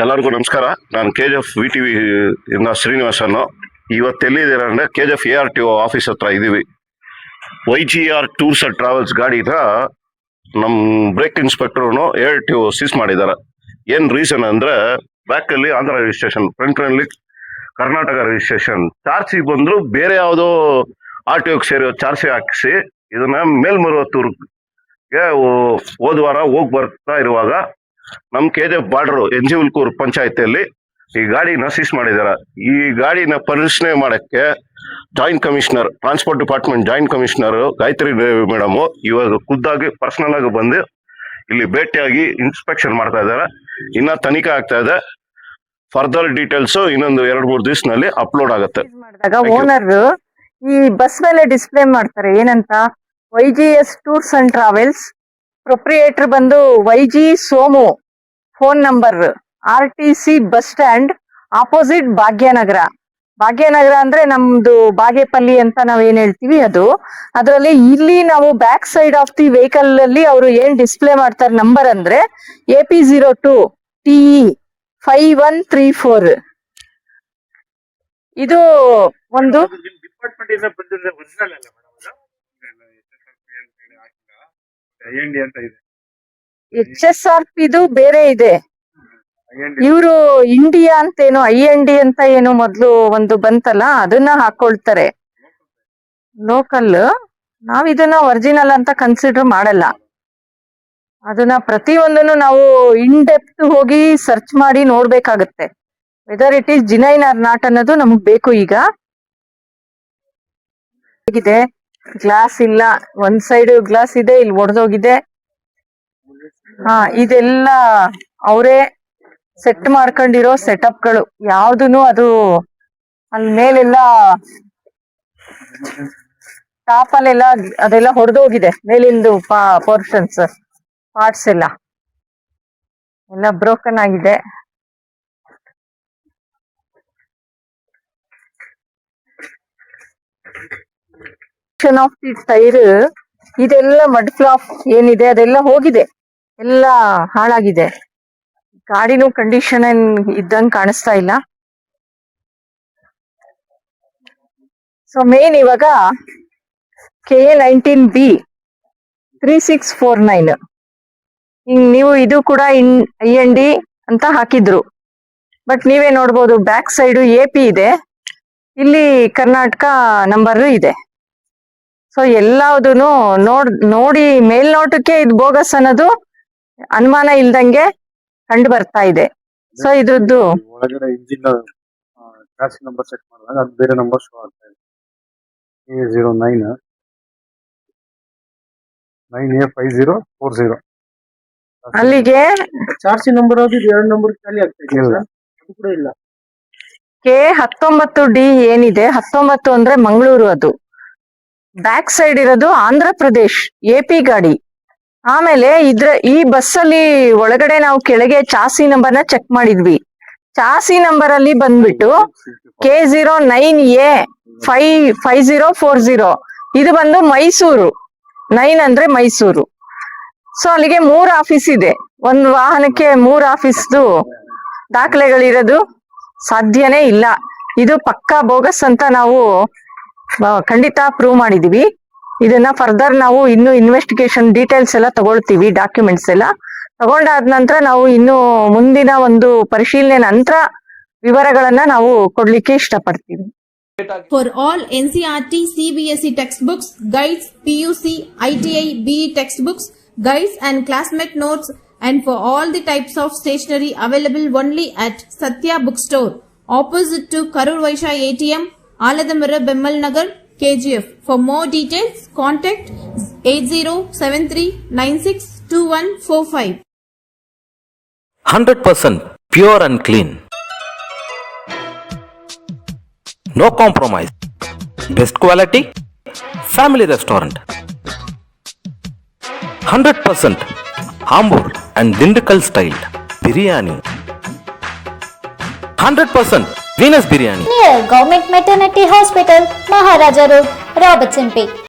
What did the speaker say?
ಎಲ್ಲರಿಗೂ ನಮಸ್ಕಾರ. ನಾನು KGF VTV ಇಂದ ಶ್ರೀನಿವಾಸನ್ನು. ಇವತ್ತು ಎಲ್ಲಿದ್ದೀರ ಅಂದರೆ KGF ARTO ಆಫೀಸ್ ಹತ್ರ ಇದ್ದೀವಿ. YGR ಟೂರ್ಸ್ ಅಂಡ್ ಟ್ರಾವೆಲ್ಸ್ ಗಾಡಿನ ನಮ್ಮ ಬ್ರೇಕ್ ಇನ್ಸ್ಪೆಕ್ಟರ್ ARTO ಸೀಸ್ ಮಾಡಿದ್ದಾರೆ. ಏನು ರೀಸನ್ ಅಂದರೆ ಬ್ಯಾಕಲ್ಲಿ ಆಂಧ್ರ ರಿಜಿಸ್ಟ್ರೇಷನ್, ಫ್ರಂಟ್ನಲ್ಲಿ ಕರ್ನಾಟಕ ರಿಜಿಸ್ಟ್ರೇಷನ್, ಚಾರ್ಜಿ ಬಂದ್ರು ಬೇರೆ ಯಾವುದೋ RTOಗೆ ಸೇರೋ ಚಾರ್ಜಿ ಹಾಕಿಸಿ ಇದನ್ನ ಮೇಲ್ಮರುವತ್ತೂರ್ಗೆ ಹೋದ ವಾರ ಹೋಗಿ ಬರ್ತಾ ಇರುವಾಗ ನಮ್ಮ KGF ಬಾರ್ಡರ್ ಎಂಜಿವಲ್ಕೂರ್ ಪಂಚಾಯತಿಯಲ್ಲಿ ಈ ಗಾಡಿನ ಸೀಸ್ ಮಾಡಿದ್ದಾರೆ. ಈ ಗಾಡಿನ ಪರಿಶೀಲನೆ ಮಾಡಕ್ಕೆ joint commissioner, transport department joint commissioner Gayatri madam ಇವಾಗ ಖುದ್ದಾಗಿ ಪರ್ಸನಲ್ ಆಗಿ ಬಂದು ಇಲ್ಲಿ ಭೇಟಿಯಾಗಿ ಇನ್ಸ್ಪೆಕ್ಷನ್ ಮಾಡ್ತಾ ಇದ್ದಾರೆ. ಇನ್ನ ತನಿಖೆ ಆಗ್ತಾ ಇದೆ. ಫರ್ದರ್ ಡೀಟೇಲ್ಸ್ ಇನ್ನೊಂದು 2-3 ದಿವಸದಲ್ಲಿ ಅಪ್ಲೋಡ್ ಆಗುತ್ತೆ. ಓನರ್ ಈ ಬಸ್ ಮೇಲೆ ಡಿಸ್ಪ್ಲೇ ಮಾಡ್ತಾರೆ ಏನಂತ, YGS tours and travels, proprietor ಬಂದು YG Somu, phone number RTC bus stand opposite Bhagyanagar. Bhagyanagar ಅಂದ್ರೆ ನಮ್ದು ಬಾಗೇಪಲ್ಲಿ ಅಂತ ನಾವ್ ಏನ್ ಹೇಳ್ತೀವಿ ಅದು. ಅದರಲ್ಲಿ ಇಲ್ಲಿ ನಾವು back side of the vehicle ಅಲ್ಲಿ ಅವರು ಏನ್ ಡಿಸ್ಪ್ಲೇ ಮಾಡ್ತಾರೆ ನಂಬರ್ ಅಂದ್ರೆ AP02 TE 5134. ಇದು ಒಂದು HSRP ಇದು ಬೇರೆ ಇದೆ. ಇವರು ಇಂಡಿಯಾ ಅಂತೇನೋ IND ಅಂತ ಏನೋ ಮೊದ್ಲು ಒಂದು ಬಂತಲ್ಲ, ಅದನ್ನ ಹಾಕೊಳ್ತಾರೆ ಲೋಕಲ್. ನಾವ್ ಇದನ್ನ ಒರಿಜಿನಲ್ ಅಂತ ಕನ್ಸಿಡರ್ ಮಾಡಲ್ಲ. ಅದನ್ನ ಪ್ರತಿಯೊಂದನ್ನು ನಾವು ಇನ್ ಡೆಪ್ತ್ ಹೋಗಿ ಸರ್ಚ್ ಮಾಡಿ ನೋಡ್ಬೇಕಾಗತ್ತೆ, whether it is genuine or not ಅನ್ನೋದು ನಮಗ್ ಬೇಕು. ಈಗ ಹೇಗಿದೆ, ಗ್ಲಾಸ್ ಇಲ್ಲ, ಒಂದ್ ಸೈಡ್ ಗ್ಲಾಸ್ ಇದೆ, ಇಲ್ಲಿ ಒಡೆದೋಗಿದೆ. ಇದೆಲ್ಲ ಅವರೇ ಸೆಟ್ ಮಾಡ್ಕೊಂಡಿರೋ ಸೆಟಪ್ಗಳು. ಯಾವ್ದೂನು ಅದು ಅಲ್ಲಿ ಮೇಲೆಲ್ಲ ಟಾಪಲ್ಲೆಲ್ಲ ಅದೆಲ್ಲ ಹೊಡೆದೋಗಿದೆ, ಮೇಲಿಂದು ಪೋರ್ಷನ್ಸ್ ಪಾರ್ಟ್ಸ್ ಎಲ್ಲ ಬ್ರೋಕನ್ ಆಗಿದೆ. ಆಫ್ ದಿ ಟೈರ್ ಇದೆಲ್ಲ ಮಡ್ ಫ್ಲಾಪ್ ಏನಿದೆ ಅದೆಲ್ಲ ಹೋಗಿದೆ, ಎಲ್ಲ ಹಾಳಾಗಿದೆ. ಗಾಡಿನೂ ಕಂಡೀಷನ್ ಏನ್ ಇದ್ದಂಗ್ ಕಾಣಿಸ್ತಾ ಇಲ್ಲ. ಸೊ ಮೇನ್ ಇವಾಗ KA19B 3649 ನೀವು ಇದು ಕೂಡ IND ಅಂತ ಹಾಕಿದ್ರು. ಬಟ್ ನೀವೇ ನೋಡ್ಬೋದು ಬ್ಯಾಕ್ ಸೈಡ್ AP ಇದೆ, ಇಲ್ಲಿ ಕರ್ನಾಟಕ ನಂಬರ್ ಇದೆ. ಸೊ ಎಲ್ಲದೂನು ನೋಡಿ ಮೇಲ್ನೋಟಕ್ಕೆ ಇದು ಬೋಗಸ್ ಅನ್ನೋದು ಅನುಮಾನ ಇಲ್ದಂಗೆ ಕಂಡು ಬರ್ತಾ ಇದೆ. ಸೊ ಇದ್ರದ್ದು ಒಳಗಡೆ ಇಂಜಿನ್ ಚಾರ್ಜಿ ನಂಬರ್ ಚೆಕ್ ಮಾಡಿದಾಗ ಅದು ಬೇರೆ ನಂಬರ್ ಶೋ ಆಗ್ತಾ ಇದೆ. A09 9A5040 ಅಲ್ಲಿಗೆ ಚಾರ್ಜಿ ನಂಬರ್ ಅದು 2 ನಂಬರ್ ಖಾಲಿ ಆಗ್ತಾ ಇದೆ. ಅದು ಕೂಡ ಇಲ್ಲ. K19D ಏನಿದೆ, 19 ಅಂದ್ರೆ ಮಂಗಳೂರು, ಅದು ಬ್ಯಾಕ್ ಸೈಡ್ ಇರೋದು ಆಂಧ್ರ ಪ್ರದೇಶ್ AP ಗಾಡಿ. ಆಮೇಲೆ ಈ ಬಸ್ ಅಲ್ಲಿ ಒಳಗಡೆ ನಾವು ಕೆಳಗೆ ಚಾಸಿ ನಂಬರ್ ನ ಚೆಕ್ ಮಾಡಿದ್ವಿ. ಚಾಸಿ ನಂಬರ್ ಅಲ್ಲಿ ಬಂದ್ಬಿಟ್ಟು K09A 5040 ಇದು ಬಂದು ಮೈಸೂರು. 9 ಅಂದ್ರೆ ಮೈಸೂರು. ಸೊ ಅಲ್ಲಿಗೆ 3 ಆಫೀಸ್ ಇದೆ. ಒಂದು ವಾಹನಕ್ಕೆ 3 ಆಫೀಸ್ದು ದಾಖಲೆಗಳಿರೋದು ಸಾಧ್ಯನೇ ಇಲ್ಲ. ಇದು ಪಕ್ಕಾ ಬೋಗಸ್ ಅಂತ ನಾವು ಖಂಡಿತ ಪ್ರೂವ್ ಮಾಡಿದೀವಿ. ಇದನ್ನ ಫರ್ದರ್ ನಾವು ಇನ್ನು ಇನ್ವೆಸ್ಟಿಗೇಷನ್ ಡೀಟೇಲ್ಸ್ ಎಲ್ಲ ತಗೊಳ್ತೀವಿ, ಡಾಕ್ಯುಮೆಂಟ್ಸ್ ಎಲ್ಲ ತಗೊಂಡಾದ ನಂತರ ನಾವು ಇನ್ನು ಮುಂದಿನ ಒಂದು ಪರಿಶೀಲನೆ ನಂತರ ವಿವರಗಳನ್ನ ನಾವು ಕೊಡ್ಲಿಕ್ಕೆ ಇಷ್ಟಪಡ್ತೀವಿ. For all NCERT, CBSE textbooks, guides, PUC, ITI, BE textbooks, guides and classmate notes, and for all the types of stationery available only at Satya Bookstore, opposite to Karur Vaishya ATM, Aladamara, Bemmal Nagar, KGF. For more details, contact 8073962145. 100% pure and clean. No compromise. Best quality. Family restaurant. 100% Hambur and Dindukal style biryani. 100% Venus biryani. Near Government Maternity Hospital, Maharaja Road, Robertson Peak.